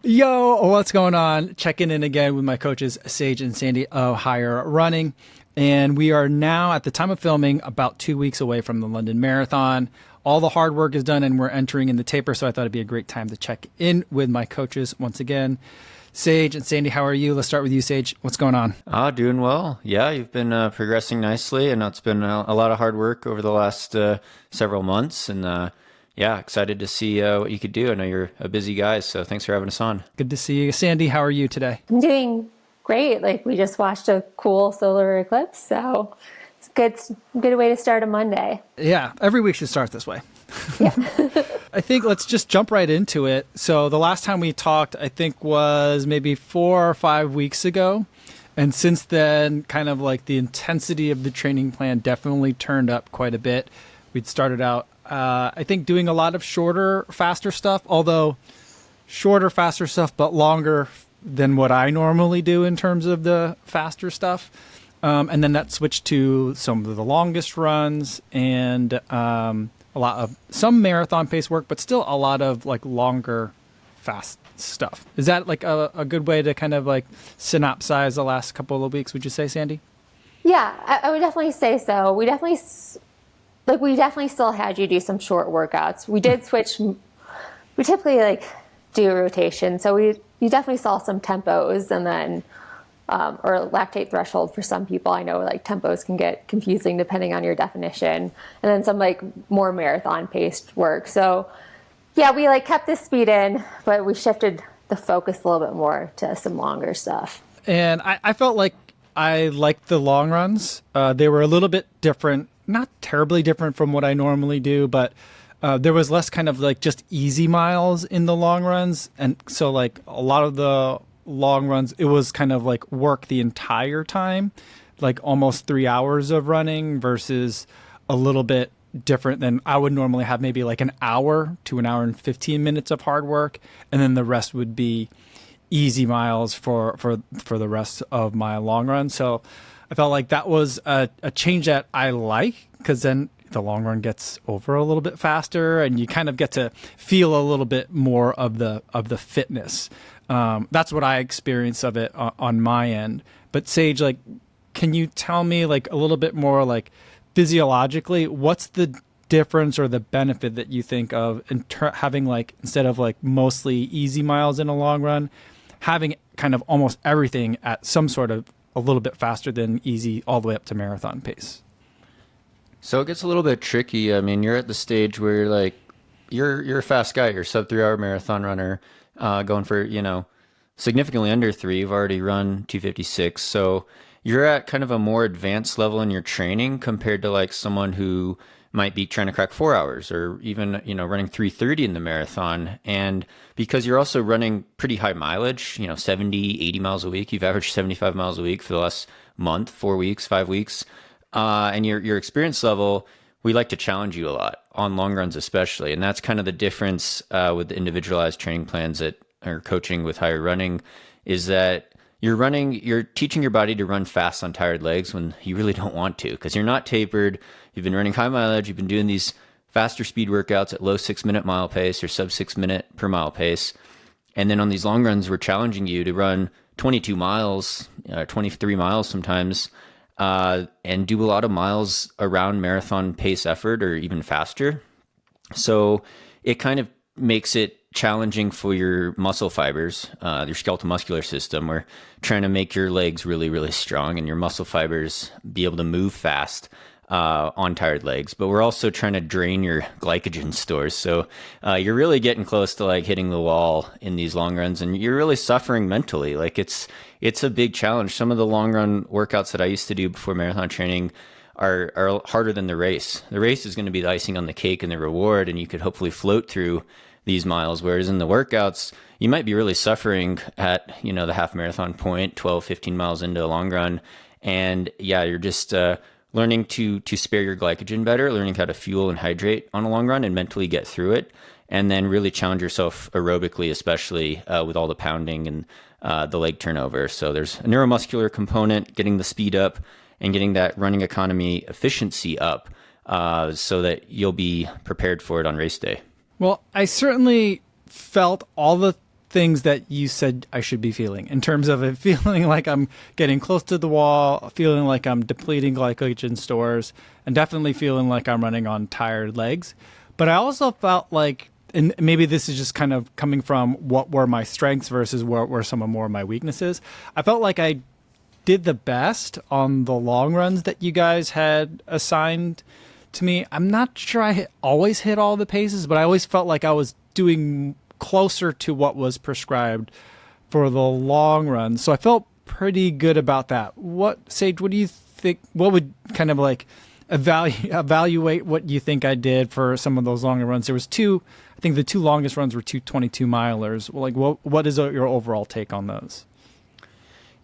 Yo, what's going on? Checking in again with my coaches, Sage and Sandy of Higher Running. And we are now, at the time of filming, about 2 weeks away from the London Marathon. All the hard work is done and we're entering in the taper, so I thought it'd be a great time to check in with my coaches once again. Sage and Sandy, how are you? Let's start with you, Sage. What's going on? Doing well. Yeah, you've been progressing nicely, and it's been a lot of hard work over the last several months. And yeah, excited to see what you could do. I know you're a busy guy, so thanks for having us on. Good to see you. Sandy, how are you today? I'm doing great. Like, we just watched a cool solar eclipse, so it's a good way to start a Monday. Yeah, every week should start this way. Yeah. I think let's just jump right into it. So the last time we talked, I think, was maybe 4 or 5 weeks ago. And since then, kind of like the intensity of the training plan definitely turned up quite a bit. We'd started out, I think, doing a lot of shorter, faster stuff, although shorter, faster stuff, but longer than what I normally do in terms of the faster stuff. And then that switched to some of the longest runs and a lot of some marathon pace work, but still a lot of like longer, fast stuff. Is that like a good way to kind of like synopsize the last couple of weeks, would you say, Sandy? Yeah, I would definitely say so. We definitely still had you do some short workouts. We did switch. We typically like do a rotation, so you definitely saw some tempos, and then or lactate threshold for some people. I know like tempos can get confusing depending on your definition, and then some like more marathon paced work. So yeah, we like kept the speed in, but we shifted the focus a little bit more to some longer stuff. And I felt like I liked the long runs. They were a little bit different, not terribly different from what I normally do, but there was less kind of like just easy miles in the long runs. And so like a lot of the long runs, it was kind of like work the entire time, like almost 3 hours of running versus a little bit different than I would normally have, maybe like an hour to an hour and 15 minutes of hard work. And then the rest would be easy miles for the rest of my long run. So I felt like that was a change that I like, because then the long run gets over a little bit faster and you kind of get to feel a little bit more of the fitness. That's what I experience of it on my end. But Sage, like, can you tell me like a little bit more like physiologically, what's the difference or the benefit that you think of having like, instead of like mostly easy miles in a long run, having kind of almost everything at some sort of a little bit faster than easy all the way up to marathon pace? So it gets a little bit tricky. I mean, you're at the stage where you're like, you're a fast guy. You're a sub 3 hour marathon runner, going for, significantly under 3. You've already run 256. So you're at kind of a more advanced level in your training compared to like someone who might be trying to crack 4 hours, or even, running 3:30 in the marathon. And because you're also running pretty high mileage, 70, 80 miles a week, you've averaged 75 miles a week for the last month, 4 weeks, 5 weeks. And your experience level, we like to challenge you a lot on long runs, especially. And that's kind of the difference with the individualized training plans that are coaching with Higher Running, is that you're teaching your body to run fast on tired legs when you really don't want to, because you're not tapered. You've been running high mileage. You've been doing these faster speed workouts at low 6-minute mile pace or sub 6-minute per mile pace. And then on these long runs, we're challenging you to run 22 miles, 23 miles sometimes, and do a lot of miles around marathon pace effort or even faster. So it kind of makes it challenging for your muscle fibers, your skeletal muscular system. We're trying to make your legs really, really strong and your muscle fibers be able to move fast on tired legs. But we're also trying to drain your glycogen stores. So you're really getting close to like hitting the wall in these long runs, and you're really suffering mentally. Like it's a big challenge. Some of the long run workouts that I used to do before marathon training are harder than the race. The race is going to be the icing on the cake and the reward, and you could hopefully float through these miles. Whereas in the workouts, you might be really suffering at, the half marathon point, 12, 15 miles into a long run. And yeah, you're just learning to spare your glycogen better, learning how to fuel and hydrate on a long run and mentally get through it. And then really challenge yourself aerobically, especially with all the pounding and the leg turnover. So there's a neuromuscular component, getting the speed up and getting that running economy efficiency up so that you'll be prepared for it on race day. Well, I certainly felt all the things that you said I should be feeling in terms of it feeling like I'm getting close to the wall, feeling like I'm depleting glycogen stores, and definitely feeling like I'm running on tired legs. But I also felt like, and maybe this is just kind of coming from what were my strengths versus what were some of more of my weaknesses. I felt like I did the best on the long runs that you guys had assigned to me. I'm not sure I always hit all the paces, but I always felt like I was doing closer to what was prescribed for the long run. So I felt pretty good about that. Sage, what do you think? What would kind of like evaluate what you think I did for some of those longer runs? There was two, I think the two longest runs were 222 milers. Like, what is your overall take on those?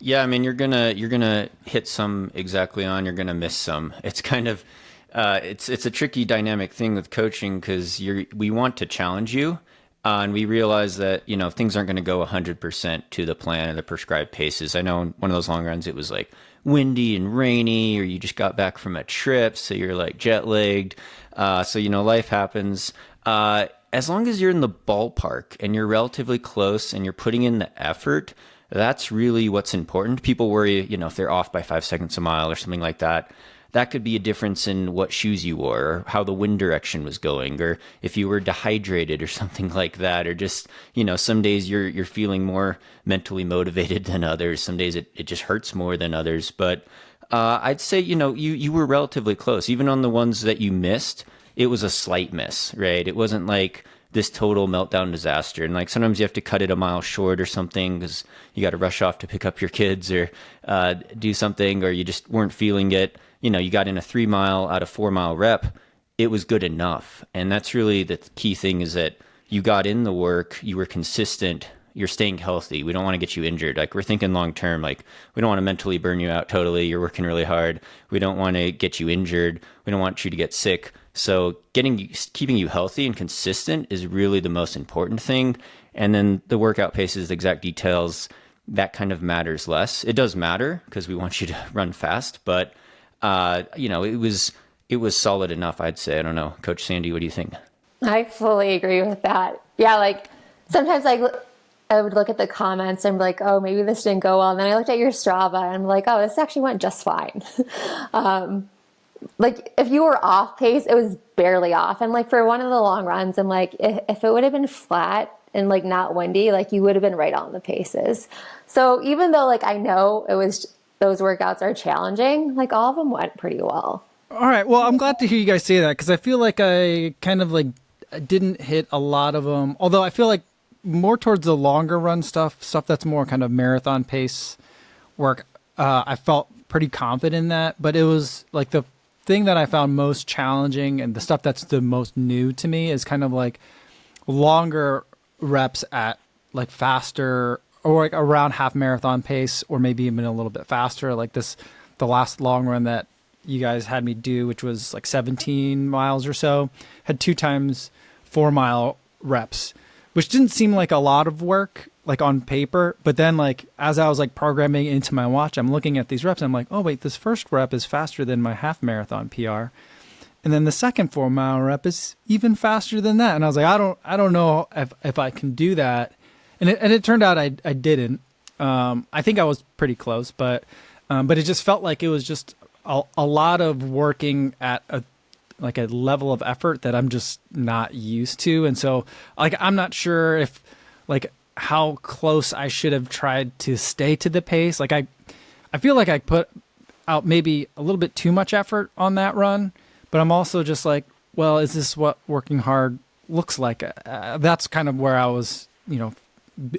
Yeah, I mean, you're gonna hit some exactly on. You're gonna miss some. It's kind of it's a tricky dynamic thing with coaching because we want to challenge you, and we realize that things aren't going to go 100% to the plan or the prescribed paces. I know in one of those long runs it was like windy and rainy, or you just got back from a trip, so you're like jet lagged. So life happens. As long as you're in the ballpark and you're relatively close and you're putting in the effort, that's really what's important. People worry, if they're off by 5 seconds a mile or something like that. That could be a difference in what shoes you wore or how the wind direction was going, or if you were dehydrated or something like that, or just, some days you're feeling more mentally motivated than others. Some days it just hurts more than others. But I'd say, you were relatively close. Even on the ones that you missed, it was a slight miss, right? It wasn't like this total meltdown disaster. And like sometimes you have to cut it a mile short or something because you got to rush off to pick up your kids or do something, or you just weren't feeling it. You got in a 3 mile out of 4 mile rep. It was good enough. And that's really the key thing, is that you got in the work, you were consistent, you're staying healthy. We don't want to get you injured. Like, we're thinking long term, like we don't want to mentally burn you out totally. You're working really hard. We don't want to get you injured. We don't want you to get sick. So keeping you healthy and consistent is really the most important thing. And then the workout paces, the exact details, that kind of matters less. It does matter because we want you to run fast, but it was solid enough, I'd say. I don't know, Coach Sandi, what do you think? I fully agree with that. Yeah, like sometimes I would look at the comments and be like, oh, maybe this didn't go well. And then I looked at your Strava and I'm like, oh, this actually went just fine. Like if you were off pace, it was barely off. And like for one of the long runs, I'm like, if it would have been flat and like not windy, like you would have been right on the paces. So even though like I know those workouts are challenging, like all of them went pretty well. All right. Well, I'm glad to hear you guys say that, because I feel like I kind of like didn't hit a lot of them. Although I feel like more towards the longer run stuff that's more kind of marathon pace work. I felt pretty confident in that, but it was like the thing that I found most challenging and the stuff that's the most new to me is kind of like longer reps at like faster or like around half marathon pace, or maybe even a little bit faster. Like the last long run that you guys had me do, which was like 17 miles or so, had 2 times 4 mile reps, which didn't seem like a lot of work, like on paper. But then like, as I was like programming into my watch, I'm looking at these reps. I'm like, oh wait, this first rep is faster than my half marathon PR. And then the second 4 mile rep is even faster than that. And I was like, I don't know if I can do that. And it turned out I didn't. I think I was pretty close, but it just felt like it was just a lot of working at a level of effort that I'm just not used to. And so like, I'm not sure if like how close I should have tried to stay to the pace. Like I feel like I put out maybe a little bit too much effort on that run, but I'm also just like, well, is this what working hard looks like? That's kind of where I was,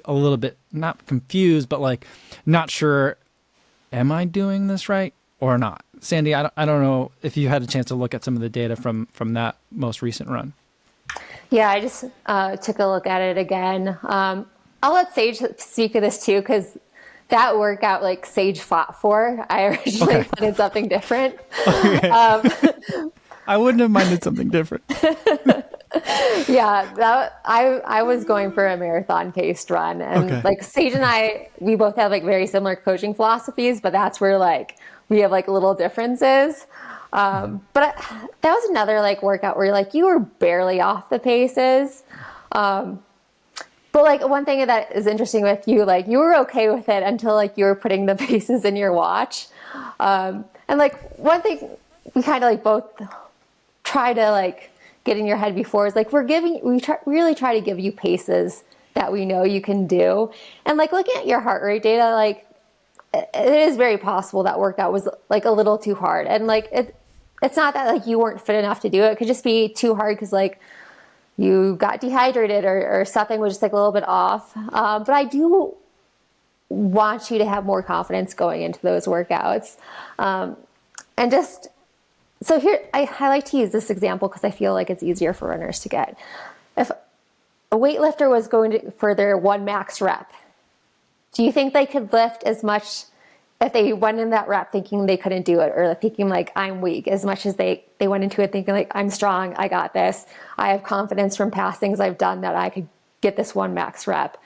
a little bit not confused, but like not sure, am I doing this right or not? Sandi, I don't know if you had a chance to look at some of the data from that most recent run. Yeah, I just took a look at it again. I'll let Sage speak of this too, because that workout, like Sage fought for, I originally wanted something different. Okay. I wouldn't have minded something different. Yeah, I was going for a marathon paced run, and like Sage and I, we both have like very similar coaching philosophies, but that's where like we have like little differences. But that was another like workout where like you were barely off the paces. But like one thing that is interesting with you, like you were okay with it until like you were putting the paces in your watch. And like one thing we kind of like both try to like get in your head before is like really try to give you paces that we know you can do. And like looking at your heart rate data, like it is very possible that workout was like a little too hard. And like it's not that like you weren't fit enough to do it. It could just be too hard because like you got dehydrated or something was just like a little bit off. But I do want you to have more confidence going into those workouts. And just, so here, I like to use this example because I feel like it's easier for runners to get. If a weightlifter was going for their one max rep, do you think they could lift as much if they went in that rep thinking they couldn't do it, or thinking like I'm weak, as much as they went into it thinking like I'm strong, I got this, I have confidence from past things I've done that I could get this one max rep?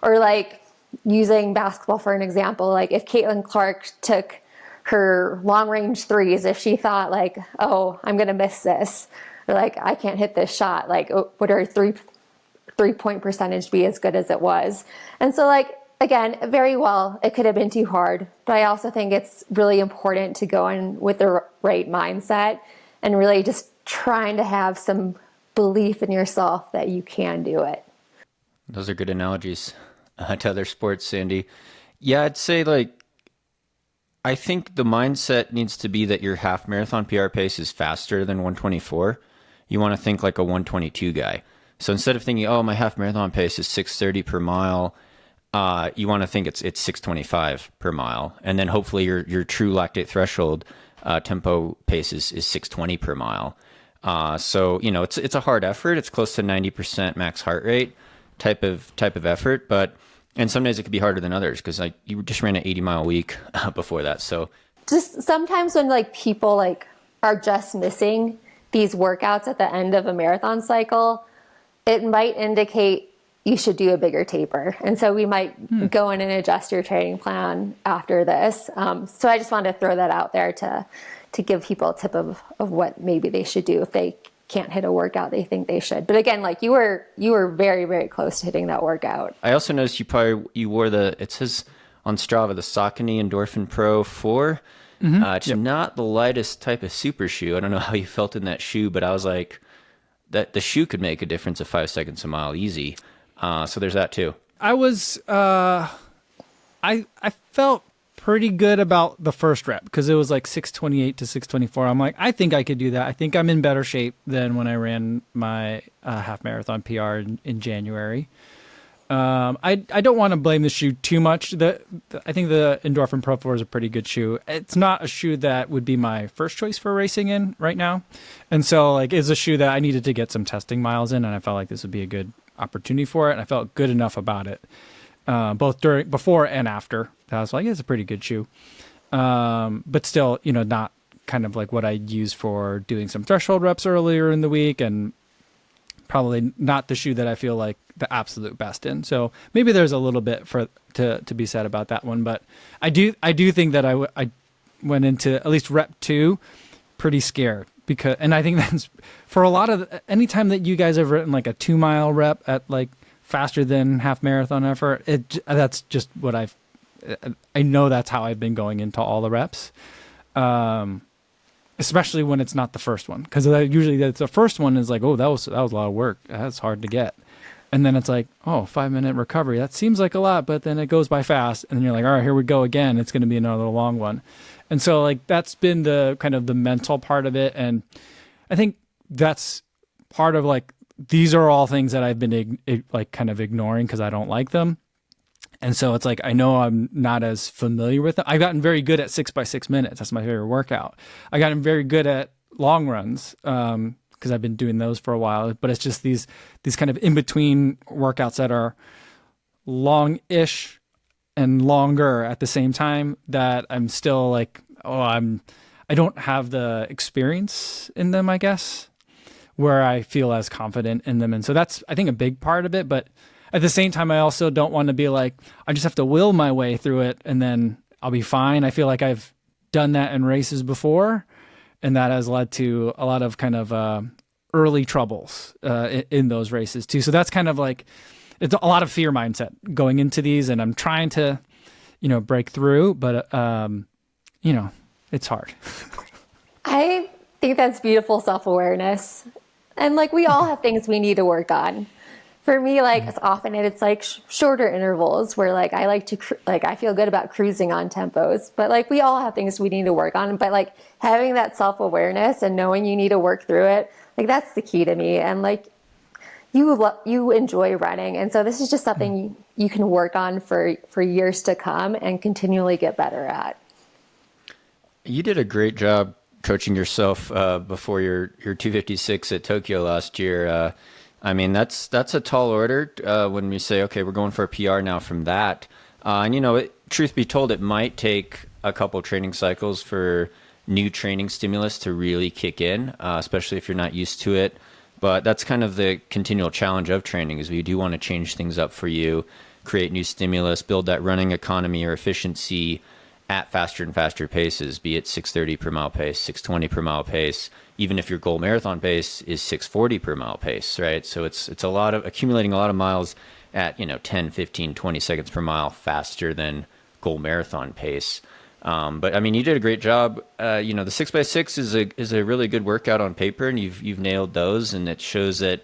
Or like using basketball for an example, like if Caitlin Clark took her long range threes, if she thought like, oh, I'm gonna miss this, or like I can't hit this shot, like would her three-point percentage be as good as it was? And so like, again, very well, it could have been too hard, but I also think it's really important to go in with the right mindset and really just trying to have some belief in yourself that you can do it. Those are good analogies to other sports, Sandy. Yeah, I'd say like, I think the mindset needs to be that your half marathon PR pace is faster than 124. You want to think like a 122 guy. So instead of thinking, oh, my half marathon pace is 6:30 per mile, you want to think it's 6:25 per mile, and then hopefully your true lactate threshold tempo pace is 6:20 per mile. So it's a hard effort. It's close to 90% max heart rate type of effort, and some days it could be harder than others because like you just ran an 80-mile week before that. So just sometimes when like people like are just missing these workouts at the end of a marathon cycle, it might indicate you should do a bigger taper. And so we might go in and adjust your training plan after this. So I just wanted to throw that out there to give people a tip of what maybe they should do if they can't hit a workout they think they should. But again, like you were very, very close to hitting that workout. I also noticed you wore it says on Strava, the Saucony Endorphin Pro 4. It's not the lightest type of super shoe. I don't know how you felt in that shoe, but I was like, that the shoe could make a difference of 5 seconds a mile easy. So there's that too. I was, I felt pretty good about the first rep because it was like 6:28 to 6:24. I'm like, I think I could do that. I think I'm in better shape than when I ran my half marathon PR in January. I don't want to blame the shoe too much. I think the Endorphin Pro 4 is a pretty good shoe. It's not a shoe that would be my first choice for racing in right now. And so like it's a shoe that I needed to get some testing miles in, and I felt like this would be a good opportunity for it. And I felt good enough about it, both before and after. I was like, it's a pretty good shoe. But still, not kind of like what I used for doing some threshold reps earlier in the week, and probably not the shoe that I feel like the absolute best in. So maybe there's a little bit to be said about that one, but I do think that I went into at least rep 2 pretty scared and I think that's for a lot of anytime that you guys have written like a 2-mile rep at like faster than half marathon effort, that's just what I know that's how I've been going into all the reps. Especially when it's not the first one, because usually the first one is like, oh, that was a lot of work. That's hard to get. And then it's like, oh, 5-minute recovery. That seems like a lot, but then it goes by fast. And then you're like, all right, here we go again. It's going to be another long one. And so like that's been the kind of the mental part of it. And I think that's part of like, these are all things that I've been like kind of ignoring because I don't like them. And so it's like, I know I'm not as familiar with them. I've gotten very good at 6x6 minutes. That's my favorite workout. I gotten very good at long runs because I've been doing those for a while. But it's just these kind of in-between workouts that are long-ish and longer at the same time that I'm still like, I don't have the experience in them, I guess, where I feel as confident in them. And so that's, I think, a big part of it. But at the same time, I also don't want to be like, I just have to will my way through it and then I'll be fine. I feel like I've done that in races before, and that has led to a lot of kind of early troubles in those races too. So that's kind of like, it's a lot of fear mindset going into these, and I'm trying to, break through, but it's hard. I think that's beautiful self-awareness. And like we all have things we need to work on. For me, like as often it's like shorter intervals where like I like to I feel good about cruising on tempos, but like we all have things we need to work on. But like having that self-awareness and knowing you need to work through it, like that's the key to me. And like you enjoy running, and so this is just something you can work on for years to come and continually get better at. You did a great job coaching yourself before your 256 at Tokyo last year. I mean, that's a tall order when we say, okay, we're going for a PR now from that. And, truth be told, it might take a couple training cycles for new training stimulus to really kick in, especially if you're not used to it. But that's kind of the continual challenge of training is we do want to change things up for you, create new stimulus, build that running economy or efficiency at faster and faster paces, be it 6:30 per mile pace, 6:20 per mile pace, even if your goal marathon pace is 6:40 per mile pace, right? So it's a lot of accumulating a lot of miles at 10, 15, 20 seconds per mile faster than goal marathon pace. But I mean, you did a great job. The 6x6 is a really good workout on paper, and you've nailed those, and it shows that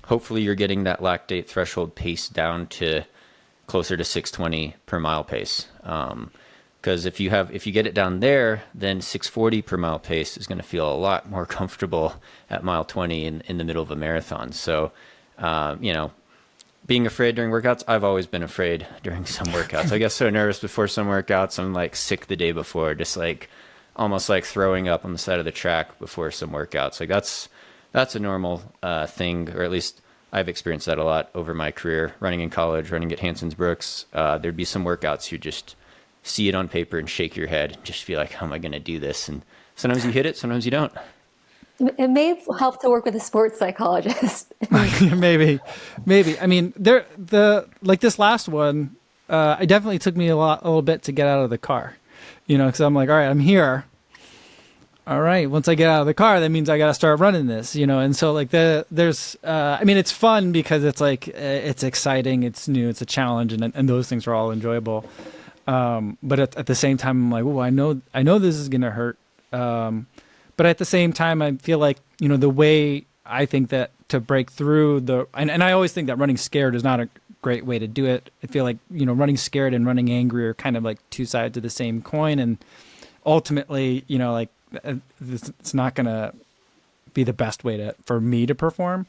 hopefully you're getting that lactate threshold pace down to closer to 6:20 per mile pace. Because if you get it down there, then 6:40 per mile pace is going to feel a lot more comfortable at mile 20 in the middle of a marathon. So, being afraid during workouts, I've always been afraid during some workouts. I get so nervous before some workouts. I'm like sick the day before, just like almost like throwing up on the side of the track before some workouts. Like that's a normal thing, or at least I've experienced that a lot over my career, running in college, running at Hanson's Brooks. There'd be some workouts you just see it on paper and shake your head and just feel like, how am I going to do this? And sometimes you hit it, sometimes you don't. It may help to work with a sports psychologist. maybe. I mean, this last one, it definitely took me a little bit to get out of the car, because I'm like, all right, I'm here. All right, once I get out of the car, that means I got to start running this, and so like it's fun because it's like, it's exciting, it's new, it's a challenge, and those things are all enjoyable. But at the same time, I'm like, oh, I know this is going to hurt. But at the same time, I feel like, the way I think that to break through and I always think that running scared is not a great way to do it. I feel like, running scared and running angry are kind of like two sides of the same coin. And ultimately, it's not going to be the best way for me to perform.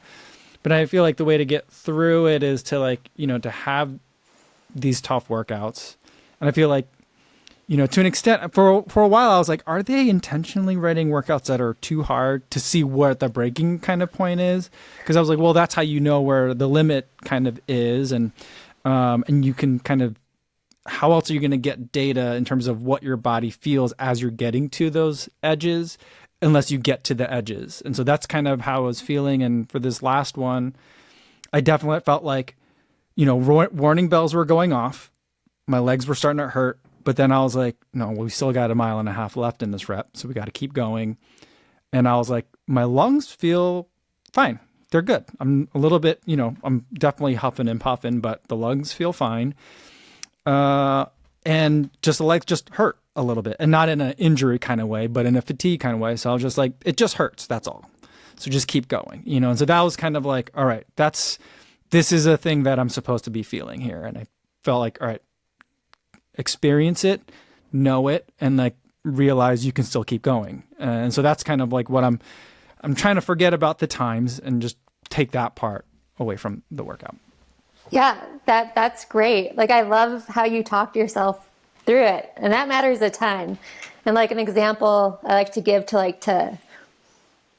But I feel like the way to get through it is to to have these tough workouts. And I feel like, to an extent, for a while, I was like, are they intentionally writing workouts that are too hard to see what the breaking kind of point is? Because I was like, well, that's how you know where the limit kind of is. And you can kind of, how else are you going to get data in terms of what your body feels as you're getting to those edges, unless you get to the edges? And so that's kind of how I was feeling. And for this last one, I definitely felt like, warning bells were going off. My legs were starting to hurt. But then I was like, no, we still got 1.5 miles left in this rep, so we got to keep going. And I was like, my lungs feel fine. They're good. I'm a little bit, I'm definitely huffing and puffing, but the lungs feel fine. And just the legs just hurt a little bit, and not in an injury kind of way, but in a fatigue kind of way. So I was just like, it just hurts. That's all. So just keep going, And so that was kind of like, all right, this is a thing that I'm supposed to be feeling here. And I felt like, all right, experience it, know it, and like realize you can still keep going. And so that's kind of like what I'm trying to forget about the times and just take that part away from the workout. Yeah, that's great. Like I love how you talk yourself through it, and that matters a ton. And like an example I like to give to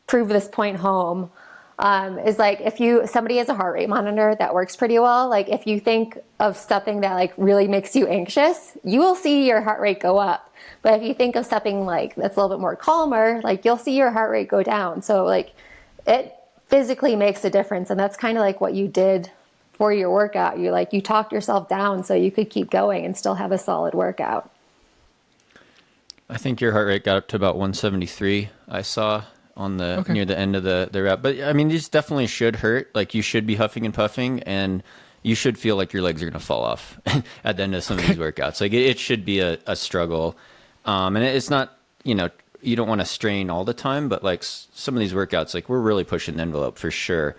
prove this point home is like if somebody has a heart rate monitor that works pretty well, like if you think of something that like really makes you anxious, you will see your heart rate go up. But if you think of something like that's a little bit more calmer, like you'll see your heart rate go down. So like it physically makes a difference. And that's kind of like what you did for your workout. You talked yourself down so you could keep going and still have a solid workout. I think your heart rate got up to about 173, I saw on near the end of the rep. But I mean, these definitely should hurt. Like you should be huffing and puffing, and you should feel like your legs are going to fall off at the end of some of these workouts. Like it should be a struggle. And it's not, you don't want to strain all the time, but like some of these workouts, like we're really pushing the envelope for sure.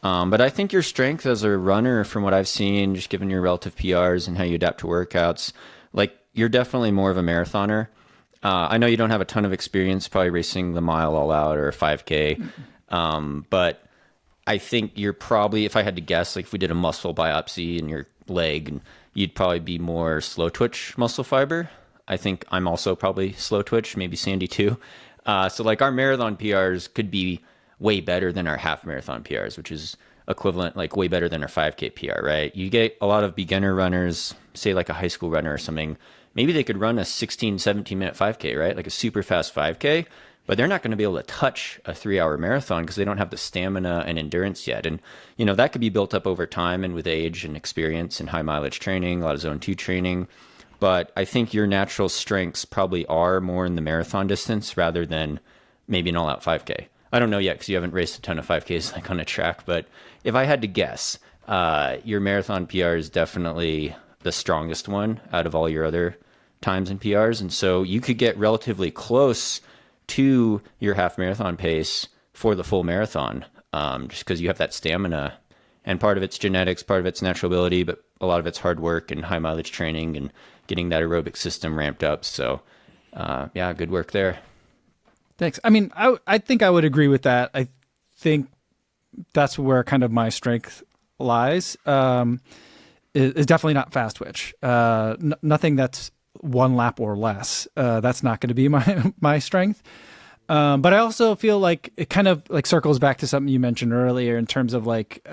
But I think your strength as a runner, from what I've seen, just given your relative PRs and how you adapt to workouts, like you're definitely more of a marathoner. I know you don't have a ton of experience probably racing the mile all out or a 5K. But I think you're probably, if I had to guess, like if we did a muscle biopsy in your leg, you'd probably be more slow twitch muscle fiber. I think I'm also probably slow twitch, maybe Sandi too. So like our marathon PRs could be way better than our half marathon PRs, which is equivalent, like way better than our 5K PR, right? You get a lot of beginner runners, say like a high school runner or something, maybe they could run a 16, 17 minute 5K, right? Like a super fast 5K, but they're not going to be able to touch a 3-hour marathon because they don't have the stamina and endurance yet. And, that could be built up over time and with age and experience and high mileage training, a lot of zone 2 training. But I think your natural strengths probably are more in the marathon distance rather than maybe an all out 5K. I don't know yet because you haven't raced a ton of 5Ks like on a track, but if I had to guess, your marathon PR is definitely the strongest one out of all your other times in PRs. And so you could get relatively close to your half marathon pace for the full marathon, just because you have that stamina. And part of it's genetics, part of it's natural ability, but a lot of it's hard work and high mileage training and getting that aerobic system ramped up. So, yeah, good work there. Thanks. I mean, I think I would agree with that. I think that's where kind of my strength lies. Is definitely not fast twitch. Nothing that's one lap or less. That's not going to be my strength. But I also feel like it kind of like circles back to something you mentioned earlier in terms of like,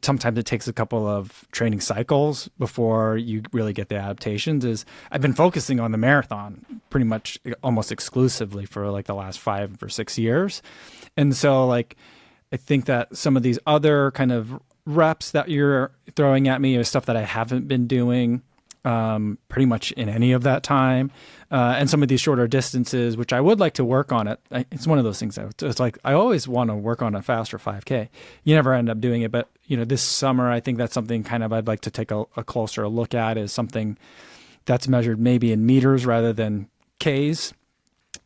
sometimes it takes a couple of training cycles before you really get the adaptations. I've been focusing on the marathon pretty much almost exclusively for like the last 5 or 6 years. And so like, I think that some of these other kind of reps that you're throwing at me is stuff that I haven't been doing pretty much in any of that time. And some of these shorter distances, which I would like to work on it. It's one of those things. It's like, I always want to work on a faster 5K. You never end up doing it. But, this summer, I think that's something kind of I'd like to take a closer look at, is something that's measured maybe in meters rather than Ks.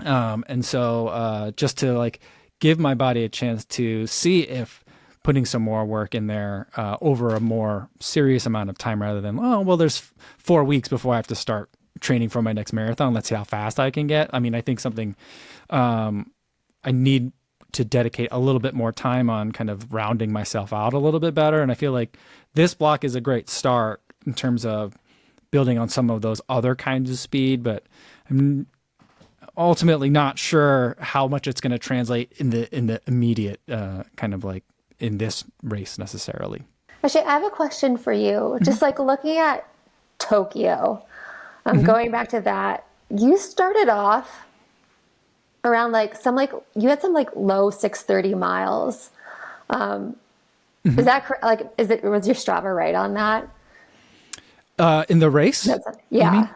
And so just to like give my body a chance to see if putting some more work in there over a more serious amount of time rather than, there's 4 weeks before I have to start training for my next marathon. Let's see how fast I can get. I mean, I think something I need to dedicate a little bit more time on kind of rounding myself out a little bit better. And I feel like this block is a great start in terms of building on some of those other kinds of speed, but I'm ultimately not sure how much it's going to translate in the immediate kind of like in this race necessarily. Actually, I have a question for you. Just like looking at Tokyo, going back to that, you started off around you had some low 6:30 miles. Is that correct? Like, was your Strava right on that? In the race? Yeah.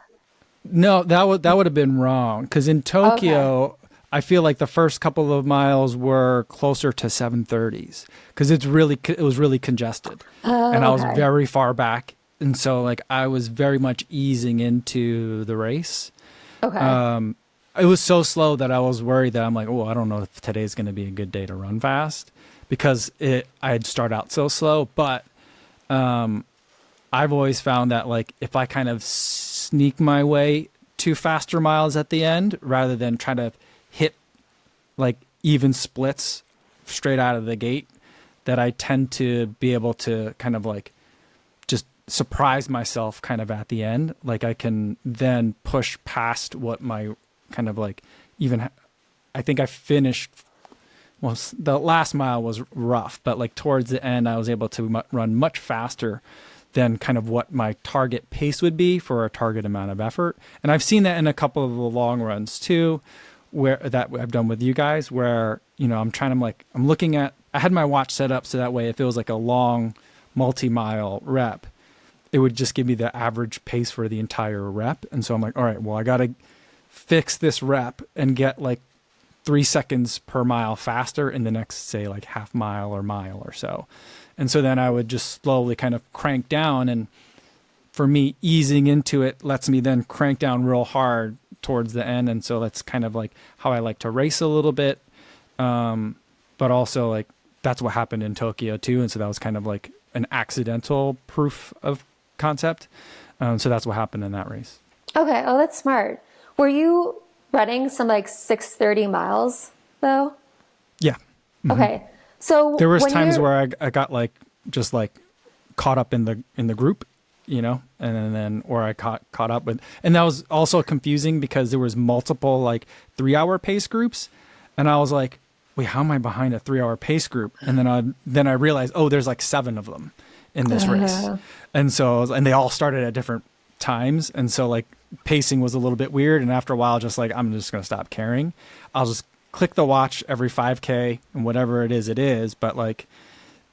No, that would have been wrong. Because in Tokyo, I feel like the first couple of miles were closer to 7:30s because it was really congested, and I was very far back, and so like I was very much easing into the race. Okay. It was so slow that I was worried that I'm like, I don't know if today's going to be a good day to run fast because I'd start out so slow. But I've always found that like if I kind of sneak my way to faster miles at the end rather than try to hit like even splits straight out of the gate, that I tend to be able to kind of like just surprise myself kind of at the end. Like I can then push past what my kind of like I think I finished, the last mile was rough, but like towards the end, I was able to run much faster than kind of what my target pace would be for a target amount of effort. And I've seen that in a couple of the long runs too, where that I've done with you guys, where, I'm looking at, I had my watch set up so that way if it was like a long multi-mile rep, it would just give me the average pace for the entire rep. And so I'm like, all right, well, I got to fix this rep and get like 3 seconds per mile faster in the next, say like half mile or mile or so. And so then I would just slowly kind of crank down, and for me, easing into it lets me then crank down real hard towards the end. And so that's kind of like how I like to race a little bit. But also like that's what happened in Tokyo too. And so that was kind of like an accidental proof of concept. So that's what happened in that race. Okay. Oh, that's smart. Were you running some like 6:30 miles though? Yeah. Okay. So There was when times you're- where I got like, just like caught up in the group, you know, and then, or I caught up with, and that was also confusing because there was multiple like 3-hour pace groups. And I was like, wait, how am I behind a 3-hour pace group? And then I realized, oh, there's like 7 of them in this race. And so, and they all started at different times. And so like pacing was a little bit weird. And after a while, just like, I'm just going to stop caring. I'll just click the watch every 5K and whatever it is. But like,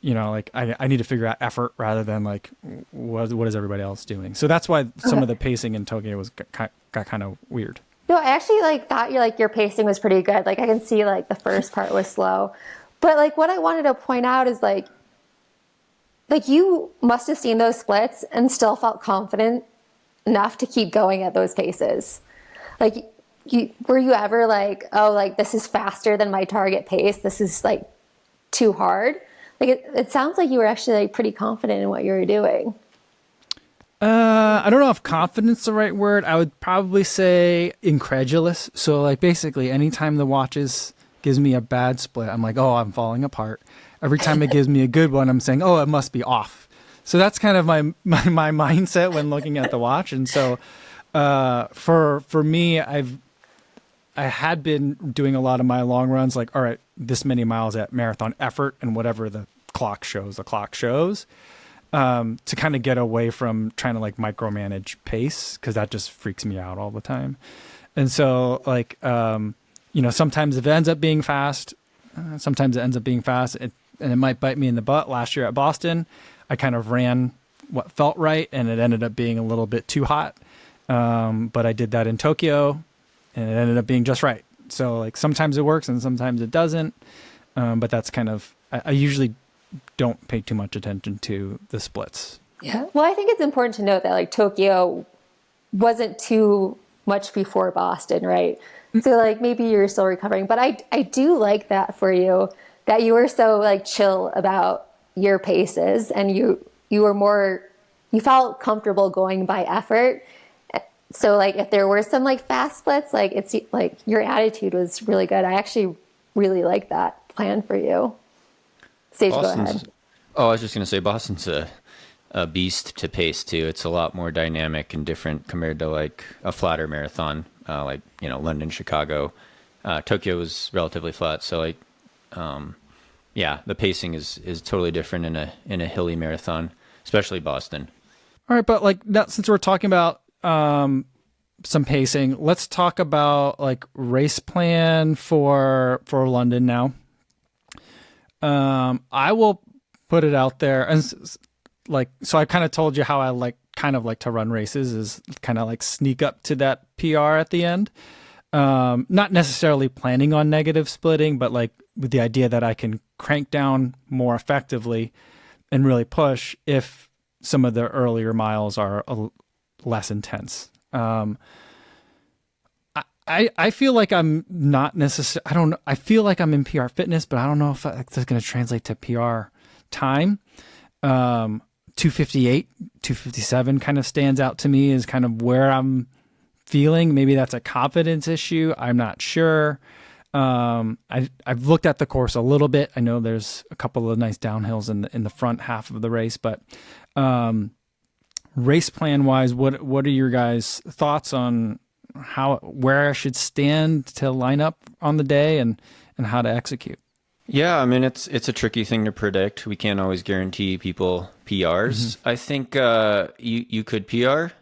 you know, like I need to figure out effort rather than like, what is everybody else doing? So that's why some of the pacing in Tokyo got kind of weird. No, I actually like thought your pacing was pretty good. Like I can see like the first part was slow. But like what I wanted to point out is like you must have seen those splits and still felt confident enough to keep going at those paces. Like were you ever like, oh, like this is faster than my target pace. This is like too hard. Like it sounds like you were actually like pretty confident in what you were doing. I don't know if confidence is the right word. I would probably say incredulous. So like basically anytime the watches gives me a bad split, I'm like, oh, I'm falling apart. Every time it gives me a good one, I'm saying, oh, it must be off. So that's kind of my mindset when looking at the watch. And so for me, I had been doing a lot of my long runs, like, all right, this many miles at marathon effort and whatever the clock shows, to kind of get away from trying to like micromanage pace, because that just freaks me out all the time. And so like, you know, sometimes if it ends up being fast, and it might bite me in the butt. Last year at Boston, I kind of ran what felt right and it ended up being a little bit too hot. But I did that in Tokyo and it ended up being just right. So like sometimes it works and sometimes it doesn't. But that's kind of, I usually don't pay too much attention to the splits. Yeah. Well, I think it's important to note that like Tokyo wasn't too much before Boston, right? So like maybe you're still recovering, but I do like that for you, that you were so like chill about your paces and you felt comfortable going by effort. So like if there were some like fast splits, like it's like your attitude was really good. I actually really like that plan for you. Sage, go ahead. Oh, I was just going to say Boston's a beast to pace too. It's a lot more dynamic and different compared to like a flatter marathon, like, you know, London, Chicago. Tokyo was relatively flat. So like, yeah, the pacing is totally different in a hilly marathon, especially Boston. All right. But like that, since we're talking about, some pacing, let's talk about like race plan for London now. I will put it out there, and like, so I kind of told you how I kind of like to run races, is kind of like sneak up to that PR at the end. Not necessarily planning on negative splitting, but like with the idea that I can crank down more effectively and really push if some of the earlier miles are less intense. I feel like I'm not necessarily, I don't know. I feel like I'm in PR fitness, but I don't know if that's going to translate to PR time. 258, 257 kind of stands out to me as kind of where I'm feeling. Maybe that's a confidence issue. I'm not sure. I've looked at the course a little bit. I know there's a couple of nice downhills in the front half of the race, but, race plan wise, what are your guys' thoughts on where I should stand to line up on the day and how to execute? Yeah, I mean, it's a tricky thing to predict. We can't always guarantee people PRs. I think you could PR.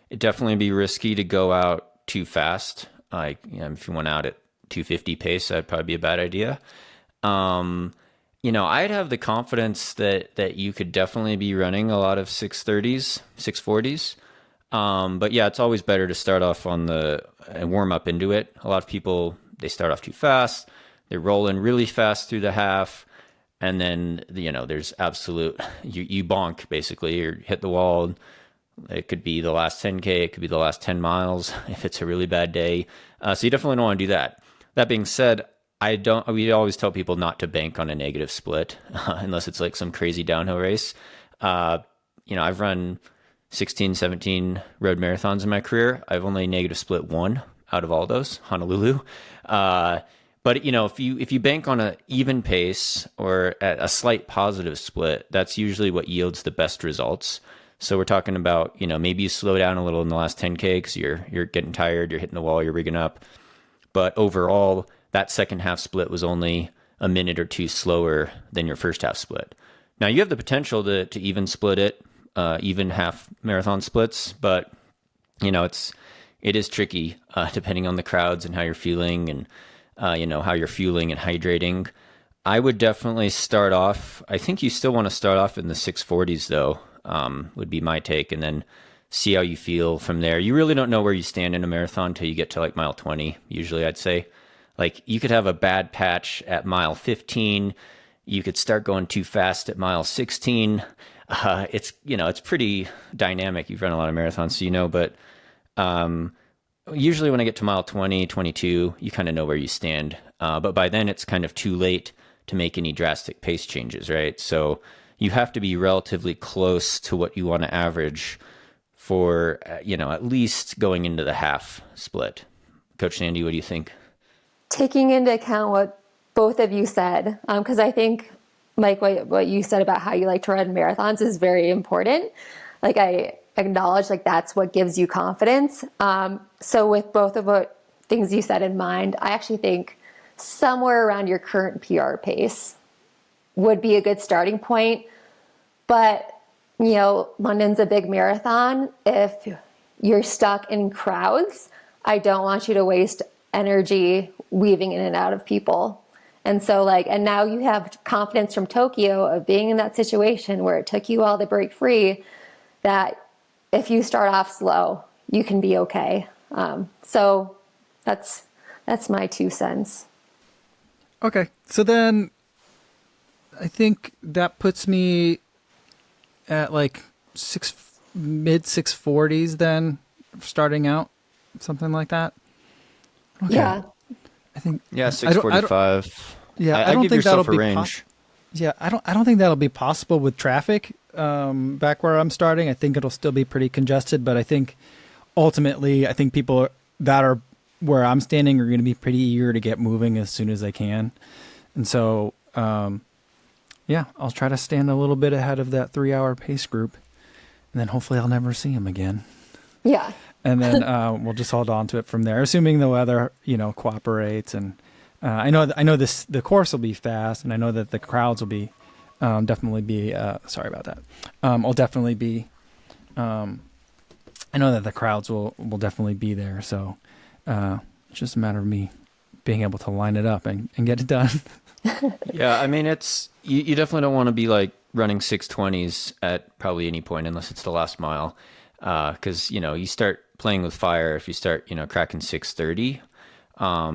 It'd definitely be risky to go out too fast. Like, you know, if you went out at 250 pace, that'd probably be a bad idea. You know, I'd have the confidence that you could definitely be running a lot of 630s, 640s. But yeah, it's always better to start off and warm up into it. A lot of people, they start off too fast. They roll in really fast through the half. And then, there's absolute, you bonk basically, or hit the wall. It could be the last 10K, it could be the last 10 miles if it's a really bad day. So you definitely don't want to do that. That being said, we always tell people not to bank on a negative split unless it's like some crazy downhill race. I've run 16, 17 road marathons in my career. I've only negative split one out of all those, Honolulu. But if you bank on an even pace or at a slight positive split, that's usually what yields the best results. So we're talking about, maybe you slow down a little in the last 10K because you're getting tired, you're hitting the wall, you're rigging up. But overall, that second half split was only a minute or two slower than your first half split. Now you have the potential to even split it, even half marathon splits, but it is tricky depending on the crowds and how you're feeling and how you're fueling and hydrating. I would definitely start off. I think you still want to start off in the 640s though, would be my take, and then see how you feel from there. You really don't know where you stand in a marathon until you get to like mile 20, usually I'd say. Like you could have a bad patch at mile 15. You could start going too fast at mile 16. It's pretty dynamic. You've run a lot of marathons, so but usually when I get to mile 20, 22, you kind of know where you stand. But by then it's kind of too late to make any drastic pace changes, right? So you have to be relatively close to what you want to average for, at least going into the half split. Coach Sandi, what do you think? Taking into account what both of you said, because I think, Mike, what you said about how you like to run marathons is very important. Like I acknowledge, like that's what gives you confidence. So with both of what things you said in mind, I actually think somewhere around your current PR pace would be a good starting point. But, London's a big marathon. If you're stuck in crowds, I don't want you to waste energy weaving in and out of people. And so and now you have confidence from Tokyo of being in that situation where it took you all to break free, that if you start off slow, you can be okay. So that's my 2 cents. Okay. So then I think that puts me at like mid 640s then, starting out, something like that. Okay. Yeah. I think 645. I don't give think that'll yourself a be range. I don't think that'll be possible with traffic back where I'm starting. I think it'll still be pretty congested, but I think ultimately, people that are where I'm standing are going to be pretty eager to get moving as soon as they can. And so, I'll try to stand a little bit ahead of that 3-hour pace group, and then hopefully I'll never see them again. Yeah. And then we'll just hold on to it from there, assuming the weather, cooperates. And I know the course will be fast, and I know that the crowds will be definitely be. Sorry about that. I'll definitely be. I know that the crowds will definitely be there. So it's just a matter of me being able to line it up and get it done. Yeah, I mean, you definitely don't want to be like running 620s at probably any point unless it's the last mile, because you start playing with fire if you start cracking 630.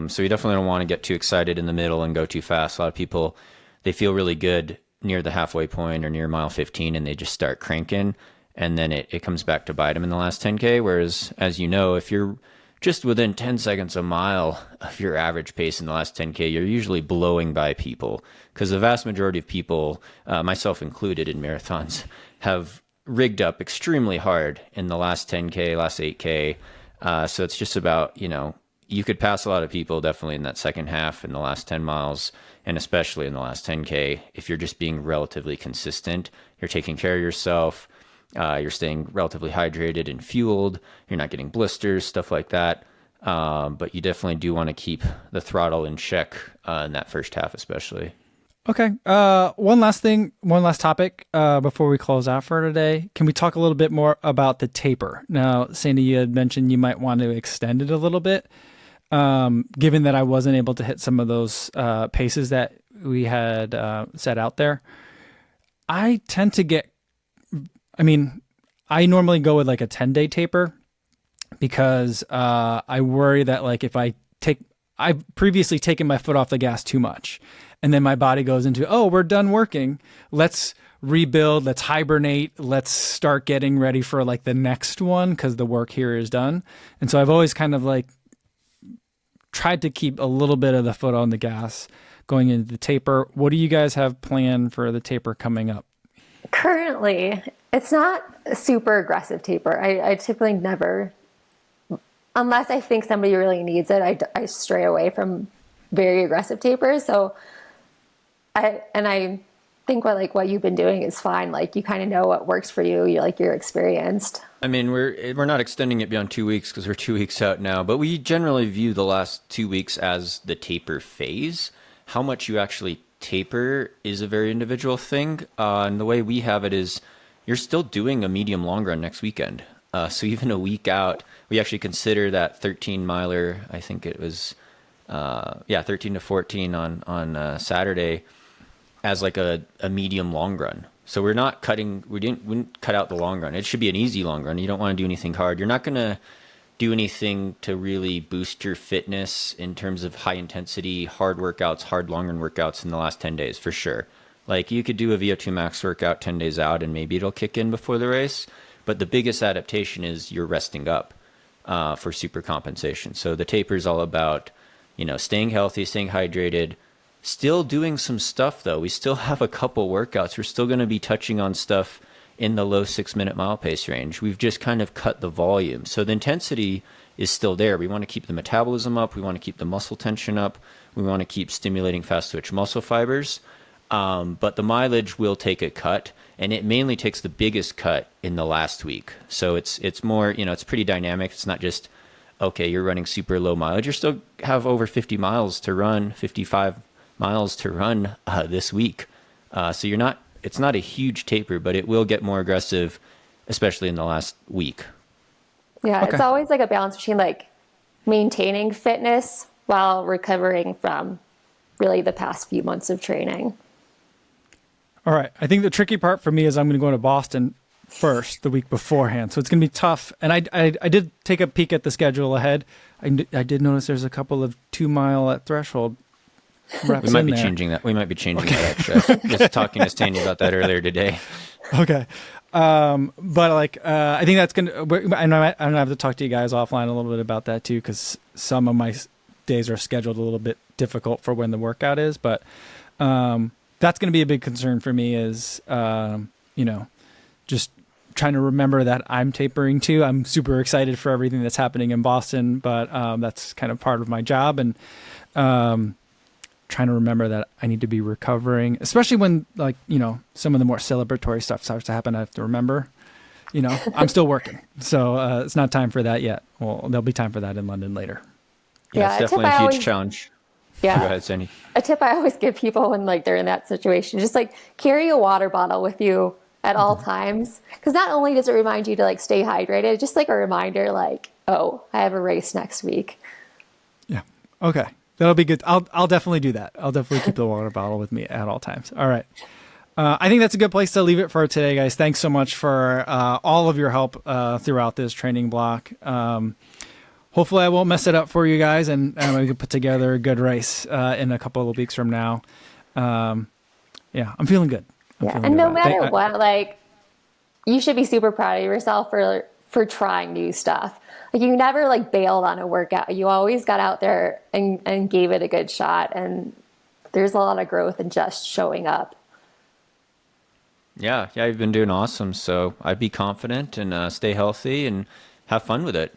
So you definitely don't want to get too excited in the middle and go too fast. A lot of people, they feel really good near the halfway point or near mile 15, and they just start cranking, and then it comes back to bite them in the last 10K. Whereas, as you know, if you're just within 10 seconds a mile of your average pace in the last 10K, you're usually blowing by people, because the vast majority of people, myself included in marathons, have rigged up extremely hard in the last 10K, last 8K. So it's just about, you could pass a lot of people definitely in that second half in the last 10 miles, and especially in the last 10K, if you're just being relatively consistent, you're taking care of yourself, you're staying relatively hydrated and fueled, you're not getting blisters, stuff like that. But you definitely do want to keep the throttle in check in that first half, especially. Okay. One last topic before we close out for today. Can we talk a little bit more about the taper? Now, Sandi, you had mentioned you might want to extend it a little bit. Given that I wasn't able to hit some of those paces that we had set out there, I tend to I normally go with like a 10-day taper, because I worry that like if I've previously taken my foot off the gas too much. and then my body goes into, oh, we're done working. Let's rebuild. Let's hibernate. Let's start getting ready for like the next one because the work here is done. And so I've always kind of like tried to keep a little bit of the foot on the gas going into the taper. What do you guys have planned for the taper coming up? Currently, it's not a super aggressive taper. I typically never, unless I think somebody really needs it, I stray away from very aggressive tapers. So I think what you've been doing is fine. Like you kind of know what works for you. You're experienced. I mean, we're not extending it beyond 2 weeks because we're 2 weeks out now, but we generally view the last 2 weeks as the taper phase. How much you actually taper is a very individual thing. And the way we have it is you're still doing a medium long run next weekend. So even a week out, we actually consider that 13 miler, I think it was, 13 to 14 on Saturday as like a medium long run. So we wouldn't cut out the long run. It should be an easy long run. You don't want to do anything hard. You're not going to do anything to really boost your fitness in terms of high intensity, hard workouts, hard long run workouts in the last 10 days for sure. Like you could do a VO2 max workout 10 days out and maybe it'll kick in before the race. But the biggest adaptation is you're resting up for super compensation. So the taper is all about, staying healthy, staying hydrated, still doing some stuff though. We still have a couple workouts. We're still going to be touching on stuff in the low 6-minute mile pace range. We've just kind of cut the volume. So the intensity is still there. We want to keep the metabolism up. We want to keep the muscle tension up. We want to keep stimulating fast twitch muscle fibers. But the mileage will take a cut, and it mainly takes the biggest cut in the last week. So it's more, it's pretty dynamic. It's not just, okay, you're running super low mileage. You still have over 50 miles to run, 55 miles to run this week. So it's not a huge taper, but it will get more aggressive, especially in the last week. Yeah, Okay. It's always like a balance between like maintaining fitness while recovering from really the past few months of training. All right. I think the tricky part for me is I'm going to go to Boston first the week beforehand. So it's going to be tough. And I did take a peek at the schedule ahead. I did notice there's a couple of 2 mile at threshold reps We might in be there. changing that. We might be changing that, actually. Just talking to Sandi about that earlier today. Okay. But like, I think that's going to, I'm going to have to talk to you guys offline a little bit about that too, because some of my days are scheduled a little bit difficult for when the workout is. But that's going to be a big concern for me is, just trying to remember that I'm tapering too. I'm super excited for everything that's happening in Boston, but that's kind of part of my job. And trying to remember that I need to be recovering, especially when some of the more celebratory stuff starts to happen. I have to remember, I'm still working. So it's not time for that yet. Well, there'll be time for that in London later. Yeah, it's definitely a huge challenge. Yeah. Go ahead, Sandi. A tip I always give people when they're in that situation, just carry a water bottle with you at all times. Because not only does it remind you to stay hydrated, just a reminder oh, I have a race next week. Yeah. Okay. That'll be good. I'll definitely do that. I'll definitely keep the water bottle with me at all times. All right. I think that's a good place to leave it for today, guys. Thanks so much for all of your help throughout this training block. Hopefully I won't mess it up for you guys, and we can put together a good race in a couple of weeks from now. I'm feeling good. And no matter what, you should be super proud of yourself for trying new stuff. You never bailed on a workout. You always got out there and gave it a good shot. And there's a lot of growth in just showing up. Yeah, you've been doing awesome. So I'd be confident and stay healthy and have fun with it.